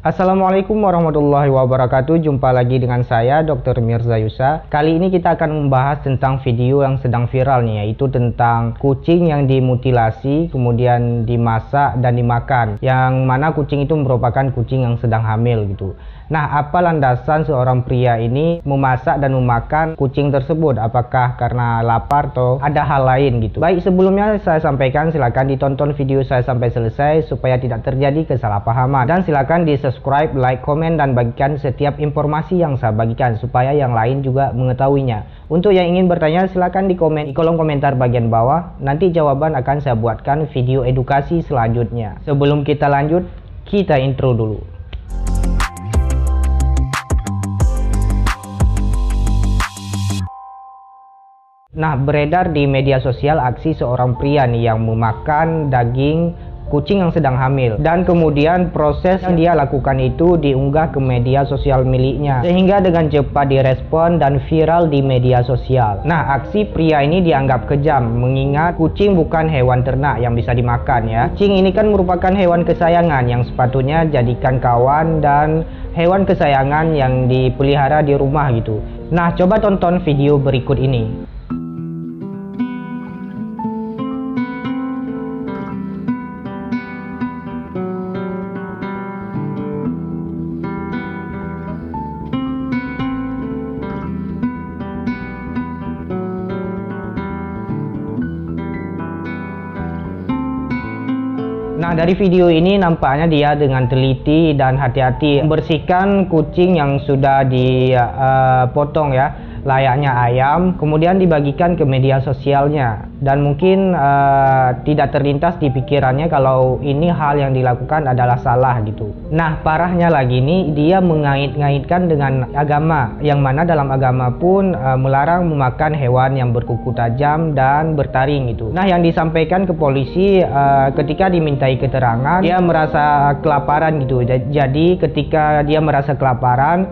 Assalamualaikum warahmatullahi wabarakatuh. Jumpa lagi dengan saya Dr. Mirza Yusa. Kali ini kita akan membahas tentang video yang sedang viral nih, yaitu tentang kucing yang dimutilasi kemudian dimasak dan dimakan, yang mana kucing itu merupakan kucing yang sedang hamil gitu. Nah, apa landasan seorang pria ini memasak dan memakan kucing tersebut? Apakah karena lapar atau ada hal lain gitu? Baik, sebelumnya saya sampaikan silakan ditonton video saya sampai selesai supaya tidak terjadi kesalahpahaman, dan silakan di subscribe, like, komen, dan bagikan setiap informasi yang saya bagikan supaya yang lain juga mengetahuinya. Untuk yang ingin bertanya silakan di komen di kolom komentar bagian bawah. Nanti jawaban akan saya buatkan video edukasi selanjutnya. Sebelum kita lanjut, kita intro dulu. Nah, beredar di media sosial aksi seorang pria nih yang memakan daging kucing yang sedang hamil, dan kemudian proses yang dia lakukan itu diunggah ke media sosial miliknya, sehingga dengan cepat direspon dan viral di media sosial. Nah, aksi pria ini dianggap kejam, mengingat kucing bukan hewan ternak yang bisa dimakan ya. Kucing ini kan merupakan hewan kesayangan yang sepatutnya jadikan kawan dan hewan kesayangan yang dipelihara di rumah gitu. Nah, coba tonton video berikut ini. Nah, dari video ini nampaknya dia dengan teliti dan hati-hati membersihkan kucing yang sudah dipotong ya, layaknya ayam, kemudian dibagikan ke media sosialnya, dan mungkin tidak terlintas di pikirannya kalau ini hal yang dilakukan adalah salah gitu. Nah, parahnya lagi nih, dia mengait-ngaitkan dengan agama, yang mana dalam agama pun melarang memakan hewan yang berkuku tajam dan bertaring gitu. Nah, yang disampaikan ke polisi ketika dimintai keterangan, dia merasa kelaparan gitu. Jadi ketika dia merasa kelaparan,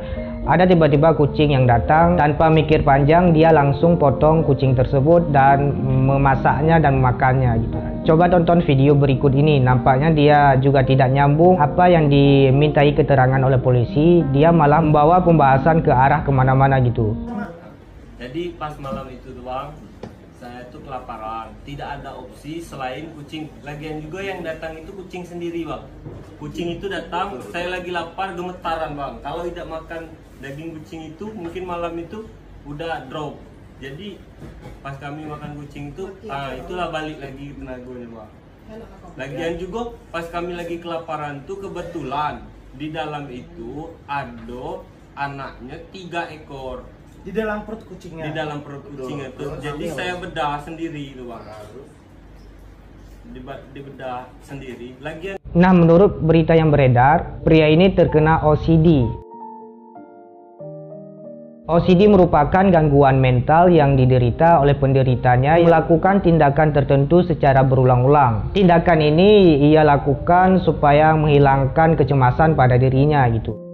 ada tiba-tiba kucing yang datang, tanpa mikir panjang dia langsung potong kucing tersebut dan memasaknya dan memakannya gitu. Coba tonton video berikut ini. Nampaknya dia juga tidak nyambung apa yang dimintai keterangan oleh polisi. Dia malah membawa pembahasan ke arah kemana-mana gitu. Jadi pas malam itu doang saya tuh kelaparan, tidak ada opsi selain kucing. Lagian juga yang datang itu kucing sendiri bang. Kucing itu datang, saya lagi lapar, gemetaran bang. Kalau tidak makan daging kucing itu mungkin malam itu udah drop. Jadi pas kami makan kucing itu, itulah balik lagi tenaganya bang. Lagian juga pas kami lagi kelaparan tuh kebetulan di dalam itu ada anaknya 3 ekor. Di dalam perut kucingnya? Di dalam perut kucingnya tuh. Jadi saya bedah sendiri itu bang. Dibedah sendiri. Lagian. Nah, menurut berita yang beredar, pria ini terkena OCD. OCD merupakan gangguan mental yang diderita oleh penderitanya yang melakukan tindakan tertentu secara berulang-ulang. Tindakan ini ia lakukan supaya menghilangkan kecemasan pada dirinya gitu.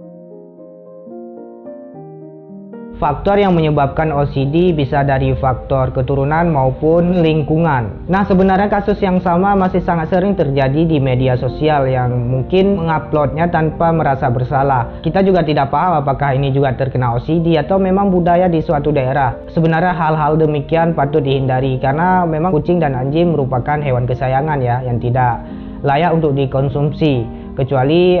Faktor yang menyebabkan OCD bisa dari faktor keturunan maupun lingkungan. Nah, sebenarnya kasus yang sama masih sangat sering terjadi di media sosial yang mungkin menguploadnya tanpa merasa bersalah. Kita juga tidak paham apakah ini juga terkena OCD atau memang budaya di suatu daerah. Sebenarnya hal-hal demikian patut dihindari karena memang kucing dan anjing merupakan hewan kesayangan ya, yang tidak layak untuk dikonsumsi kecuali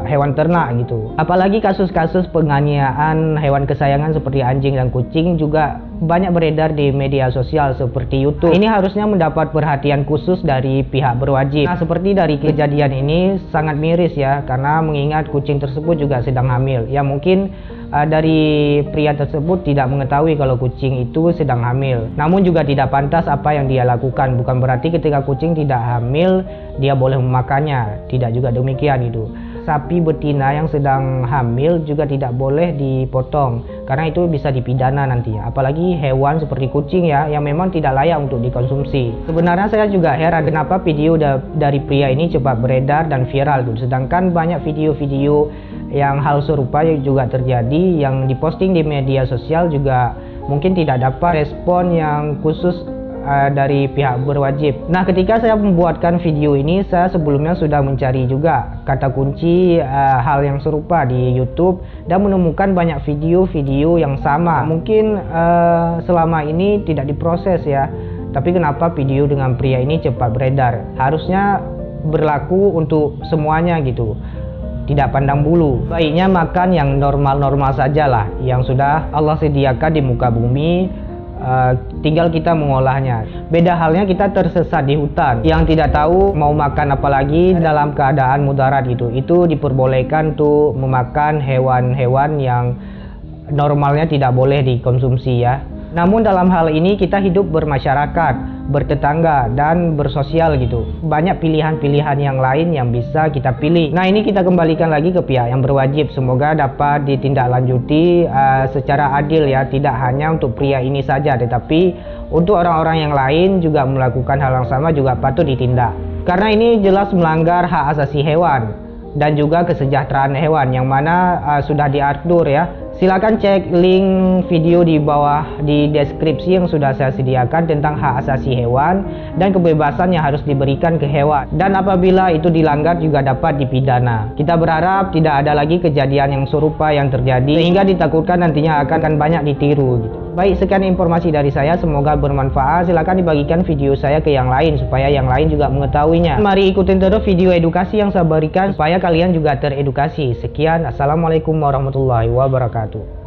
hewan ternak gitu. Apalagi kasus-kasus penganiayaan hewan kesayangan seperti anjing dan kucing juga banyak beredar di media sosial seperti YouTube. Ini harusnya mendapat perhatian khusus dari pihak berwajib. Nah, seperti dari kejadian ini sangat miris ya, karena mengingat kucing tersebut juga sedang hamil. Ya mungkin dari pria tersebut tidak mengetahui kalau kucing itu sedang hamil. Namun juga tidak pantas apa yang dia lakukan. Bukan berarti ketika kucing tidak hamil dia boleh memakannya. Tidak juga demikian itu. Sapi betina yang sedang hamil juga tidak boleh dipotong karena itu bisa dipidana nantinya. Apalagi hewan seperti kucing ya, yang memang tidak layak untuk dikonsumsi. Sebenarnya saya juga heran kenapa video dari pria ini cepat beredar dan viral tuh. Sedangkan banyak video-video yang hal serupa juga terjadi yang diposting di media sosial juga mungkin tidak dapat respon yang khusus dari pihak berwajib. Nah, ketika saya membuatkan video ini, saya sebelumnya sudah mencari juga kata kunci hal yang serupa di YouTube dan menemukan banyak video-video yang sama. Mungkin selama ini tidak diproses ya, tapi kenapa video dengan pria ini cepat beredar? Harusnya berlaku untuk semuanya gitu, tidak pandang bulu. Baiknya makan yang normal-normal saja lah, yang sudah Allah sediakan di muka bumi, tinggal kita mengolahnya. Beda halnya kita tersesat di hutan, yang tidak tahu mau makan apa lagi dalam keadaan mudarat gitu. Itu diperbolehkan tuh memakan hewan-hewan yang normalnya tidak boleh dikonsumsi ya. Namun dalam hal ini kita hidup bermasyarakat, bertetangga, dan bersosial gitu. Banyak pilihan-pilihan yang lain yang bisa kita pilih. Nah, ini kita kembalikan lagi ke pihak yang berwajib. Semoga dapat ditindaklanjuti secara adil ya. Tidak hanya untuk pria ini saja, tetapi untuk orang-orang yang lain juga melakukan hal yang sama juga patut ditindak. Karena ini jelas melanggar hak asasi hewan dan juga kesejahteraan hewan yang mana sudah diatur ya. Silakan cek link video di bawah di deskripsi yang sudah saya sediakan tentang hak asasi hewan dan kebebasan yang harus diberikan ke hewan. Dan apabila itu dilanggar juga dapat dipidana. Kita berharap tidak ada lagi kejadian yang serupa yang terjadi sehingga ditakutkan nantinya akan banyak ditiru gitu. Baik, sekian informasi dari saya, semoga bermanfaat. Silakan dibagikan video saya ke yang lain supaya yang lain juga mengetahuinya. Mari ikutin terus video edukasi yang saya berikan supaya kalian juga teredukasi. Sekian, assalamualaikum warahmatullahi wabarakatuh.